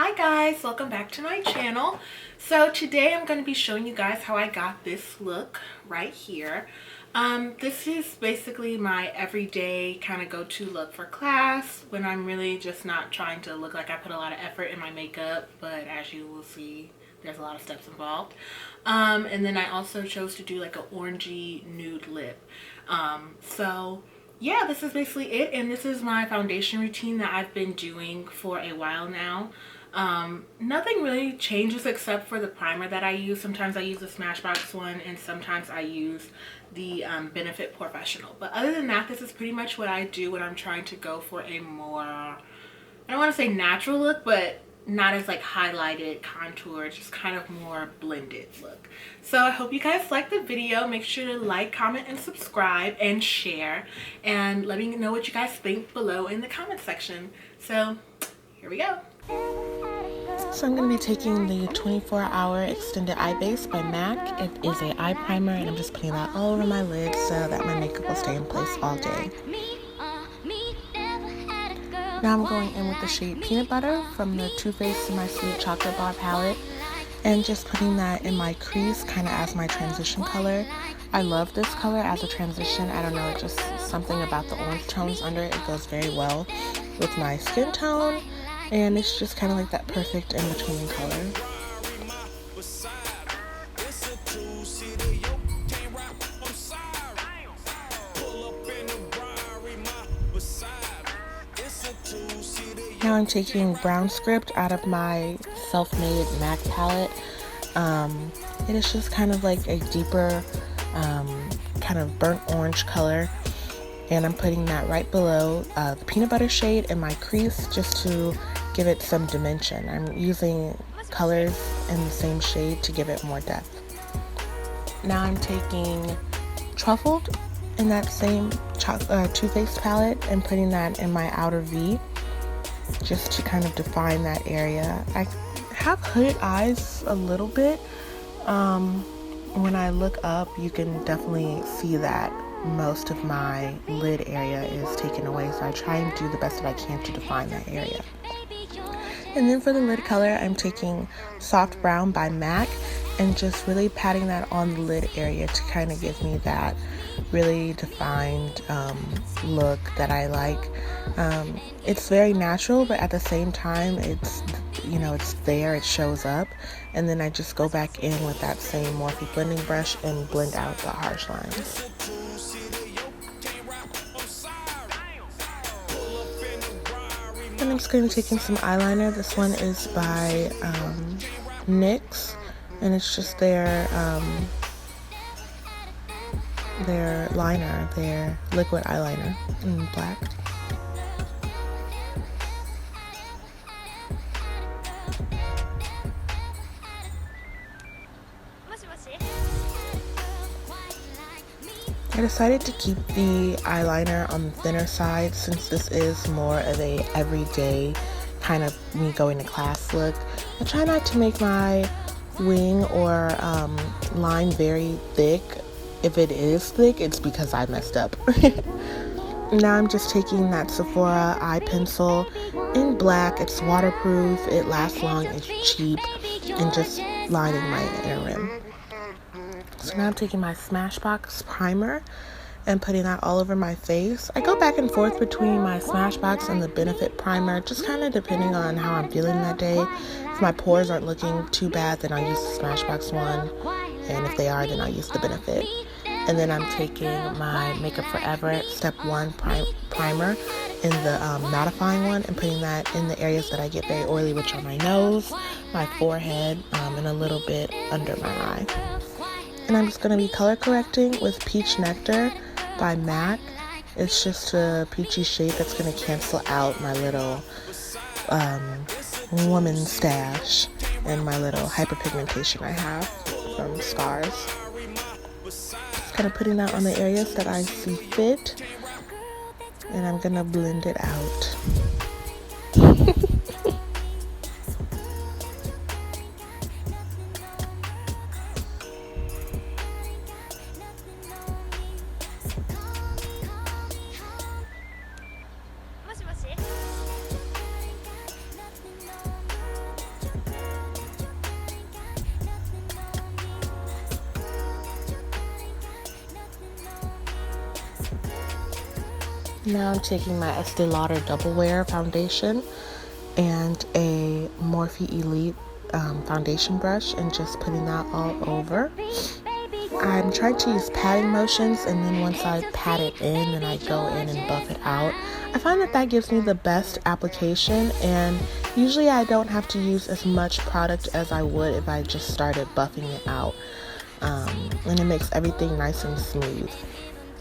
Hi guys, welcome back to my channel. So today I'm going to be showing you guys how I got this look right here. This is basically my everyday kind of go-to look for class when I'm really just not trying to look like I put a lot of effort in my makeup, but as you will see, there's a lot of steps involved. And then I also chose to do like an orangey nude lip. So yeah, this is basically it, and this is my foundation routine that I've been doing for a while now. Nothing really changes except for the primer that I use. Sometimes I use the Smashbox one and sometimes I use the Benefit Professional. But other than that, this is pretty much what I do when I'm trying to go for a more, I don't want to say natural look, but not as like highlighted, contoured, just kind of more blended look. So I hope you guys like the video. Make sure to like, comment, and subscribe and share, and let me know what you guys think below in the comment section. So here we go. So I'm going to be taking the 24-hour Extended Eye Base by MAC. It is an eye primer, and I'm just putting that all over my lid so that my makeup will stay in place all day. Now I'm going in with the shade Peanut Butter from the Too Faced My Sweet Chocolate Bar palette, and just putting that in my crease kind of as my transition color. I love this color as a transition. I don't know, it's just something about the orange tones under it. It goes very well with my skin tone, and it's just kind of like that perfect in-between color. Now I'm taking Brown Script out of my self-made MAC palette. It is just kind of like a deeper kind of burnt orange color, and I'm putting that right below the peanut butter shade in my crease just to give it some dimension. I'm using colors in the same shade to give it more depth. Now I'm taking Truffled in that same Too Faced palette and putting that in my outer V just to kind of define that area. I have hooded eyes a little bit. When I look up, you can definitely see that most of my lid area is taken away, so I try and do the best that I can to define that area. And then for the lid color, I'm taking Soft Brown by MAC and just really patting that on the lid area to kind of give me that really defined look that I like. It's very natural, but at the same time, it's, you know, it's there, it shows up. And then I just go back in with that same Morphe blending brush and blend out the harsh lines. And I'm just going to be taking some eyeliner. This one is by NYX, and it's just their liner, their liquid eyeliner in black. I decided to keep the eyeliner on the thinner side since this is more of a everyday kind of me going to class look. I try not to make my wing or line very thick. If it is thick, it's because I messed up. Now I'm just taking that Sephora eye pencil in black. It's waterproof, it lasts long, it's cheap, and just lining my inner rim. So now I'm taking my Smashbox primer and putting that all over my face. I go back and forth between my Smashbox and the Benefit primer, just kind of depending on how I'm feeling that day. If my pores aren't looking too bad, then I'll use the Smashbox one, and if they are, then I'll use the Benefit. And then I'm taking my Makeup Forever Step 1 primer in the mattifying one and putting that in the areas that I get very oily, which are my nose, my forehead, and a little bit under my eye. And I'm just going to be color correcting with Peach Nectar by MAC. It's just a peachy shade that's going to cancel out my little woman stash and my little hyperpigmentation I have from scars. Just kind of putting that on the areas that I see fit, and I'm going to blend it out. Now I'm taking my Estee Lauder Double Wear foundation and a Morphe E8 foundation brush and just putting that all over. I'm trying to use patting motions, and then once I pat it in, then I go in and buff it out. I find that that gives me the best application, and usually I don't have to use as much product as I would if I just started buffing it out, and it makes everything nice and smooth.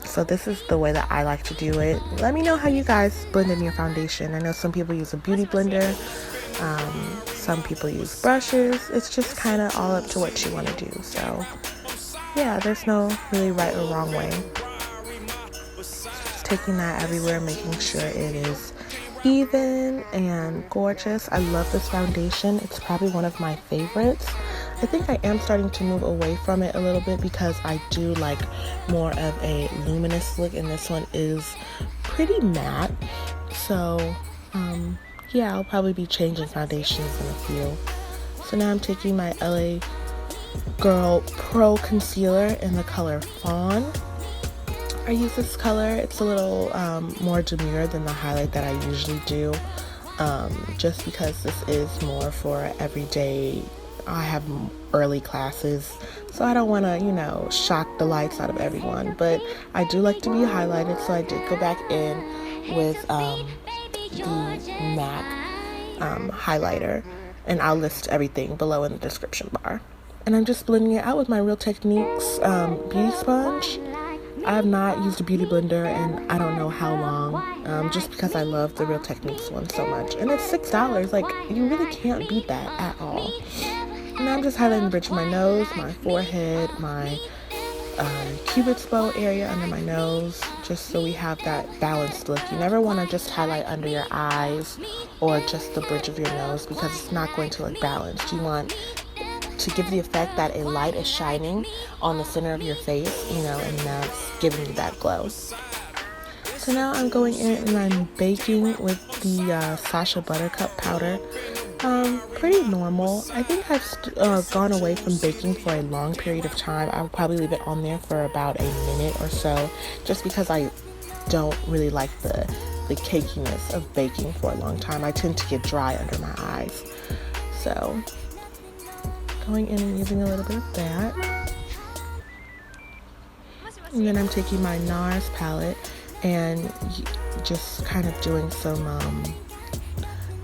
So this is the way that I like to do it. Let me know how you guys blend in your foundation. I know some people use a beauty blender, some people use brushes. It's just kind of all up to what you want to do. So yeah, there's no really right or wrong way. Just taking that everywhere, making sure it is even and gorgeous. I love this foundation. It's probably one of my favorites. I think I am starting to move away from it a little bit because I do like more of a luminous look, and this one is pretty matte. So yeah, I'll probably be changing foundations in a few. So now I'm taking my LA Girl Pro Concealer in the color Fawn. I use this color. It's a little more demure than the highlight that I usually do, just because this is more for everyday. I have early classes, so I don't want to, you know, shock the lights out of everyone, but I do like to be highlighted, so I did go back in with the MAC highlighter, and I'll list everything below in the description bar. And I'm just blending it out with my Real Techniques beauty sponge. I have not used a beauty blender in I don't know how long, just because I love the Real Techniques one so much. And it's $6. Like, you really can't beat that at all. And I'm just highlighting the bridge of my nose, my forehead, my cupid's bow area under my nose, just so we have that balanced look. You never want to just highlight under your eyes or just the bridge of your nose, because it's not going to look balanced. You want to give the effect that a light is shining on the center of your face, you know, and that's giving you that glow. So now I'm going in and I'm baking with the Sacha Buttercup powder. Pretty normal. I think I've gone away from baking for a long period of time. I would probably leave it on there for about a minute or so, just because I don't really like the cakiness of baking for a long time. I tend to get dry under my eyes. So going in and using a little bit of that. And then I'm taking my NARS palette and just kind of doing some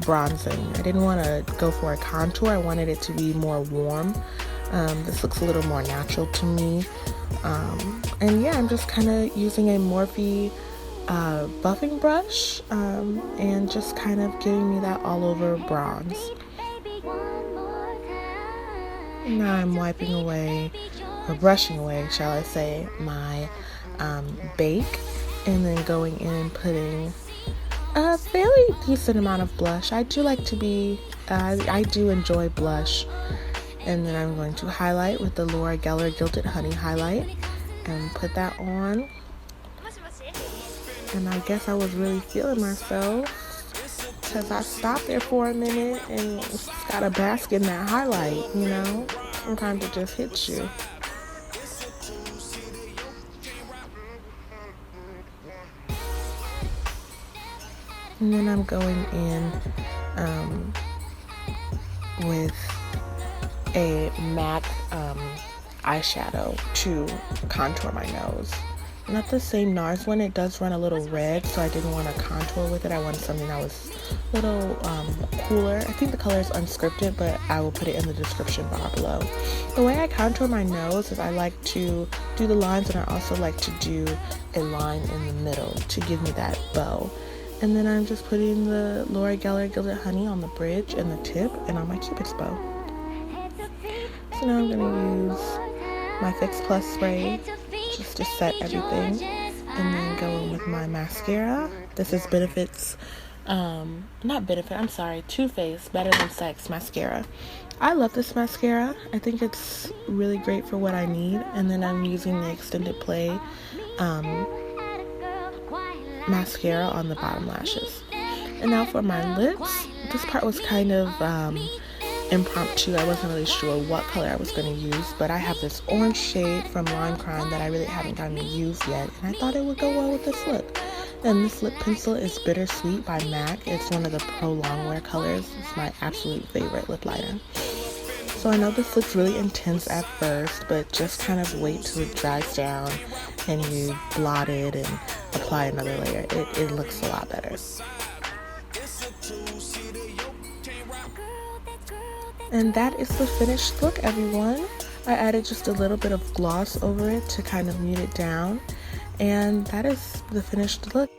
bronzing. I didn't want to go for a contour. I wanted it to be more warm. This looks a little more natural to me. And yeah, I'm just kind of using a Morphe buffing brush and just kind of giving me that all over bronze. Now I'm wiping away, or brushing away, shall I say, my bake, and then going in and putting a fairly decent amount of blush. I do like to be, I do enjoy blush. And then I'm going to highlight with the Laura Geller Gilded Honey highlight and put that on. And I guess I was really feeling myself, because I stopped there for a minute and got a bask in that highlight, you know? Sometimes it just hits you. And then I'm going in with a MAC eyeshadow to contour my nose. Not the same NARS one. It does run a little red, so I didn't want to contour with it. I wanted something that was a little cooler. I think the color is unscripted, but I will put it in the description bar below. The way I contour my nose is I like to do the lines, and I also like to do a line in the middle to give me that bow. And then I'm just putting the Laura Geller Gilded Honey on the bridge and the tip and on my cupid's bow. So now I'm going to use my Fix Plus spray just to set everything, and then go in with my mascara. This is Too Faced Better Than Sex mascara. I love this mascara. I think it's really great for what I need. And then I'm using the Extended Play mascara on the bottom lashes. And now for my lips, this part was kind of impromptu. I wasn't really sure what color I was going to use, but I have this orange shade from Lime Crime that I really haven't gotten to use yet, and I thought it would go well with this look. And this lip pencil is Bittersweet by MAC. It's one of the Pro Longwear colors. It's my absolute favorite lip liner. So I know this looks really intense at first, but just kind of wait till it dries down and you blot it and apply another layer. It looks a lot better. And that is the finished look, everyone. I added just a little bit of gloss over it to kind of mute it down. And that is the finished look.